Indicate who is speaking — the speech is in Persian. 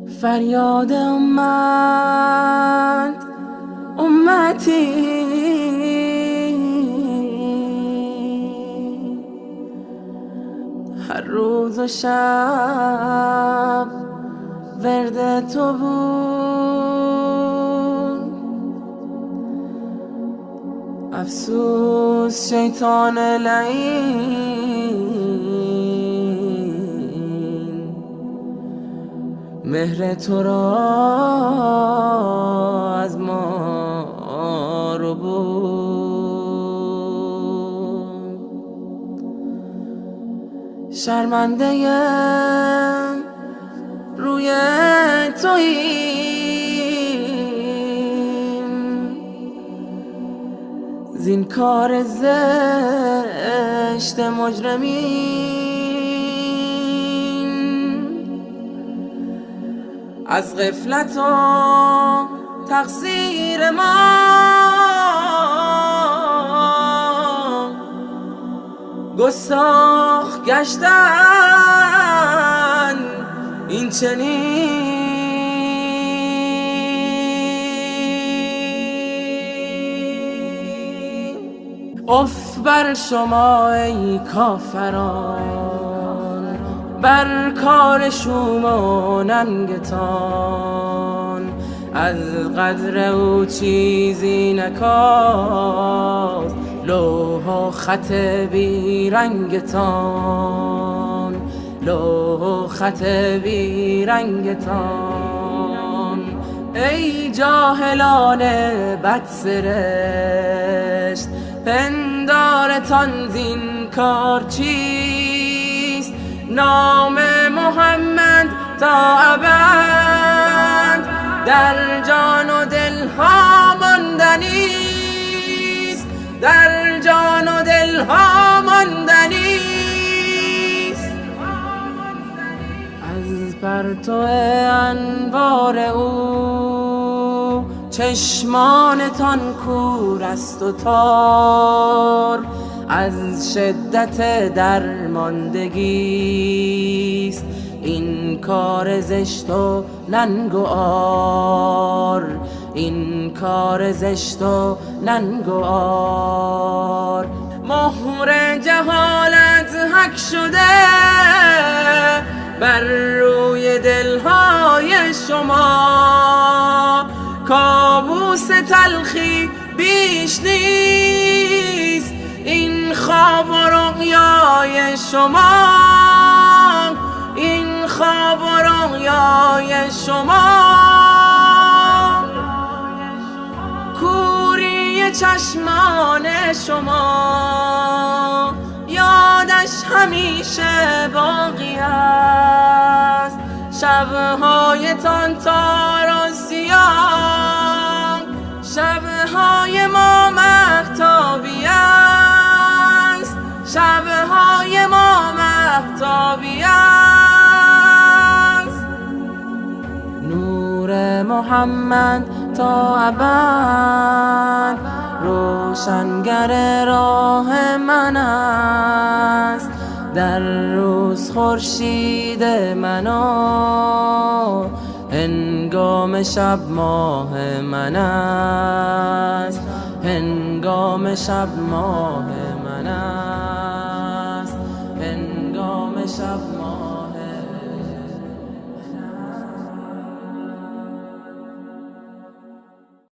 Speaker 1: فریاد امتی هر روز و شب ورد تو بود. افسوس شیطان لعین مهر تو را از ما رو بود. شرمنده روی توییم زین کار زشت مجرمین. از غفلت و تقصیر ما گستاخ گشتن این چنین. اف بر شما ای کافران، بر کار شوم و ننگتان. از قدر او چیزی نکاست لوح و خط بی رنگتان، لوح و خط بی رنگتان. ای جاهلان بدسرشت، پندارتان زین کار چیست؟ نام محمد تا ابد در جان و دل ها ماندنیست، در جان و دل ها ماندنیست. از پرتو انوار او چشمانتان کور است و تار. از شدت درماندگیست این کار زشت و ننگ و عار، این کار زشت و ننگ و عار. مهر جهالت حک شده بر روی دلهای شما، کابوس تلخی بیش نیست این خواب و رؤیای شما، این خواب و رؤیای شما. کوری چشمان شما یادش همیشه باقی است، شبهایتان تار و سیاه، شبهای ما مهتابی است، شبهای ما مهتابی است. نور محمد تا ابد روشنگر راه من است، در روز خورشید من و هنگام شب ماه من است، هنگام شب ماه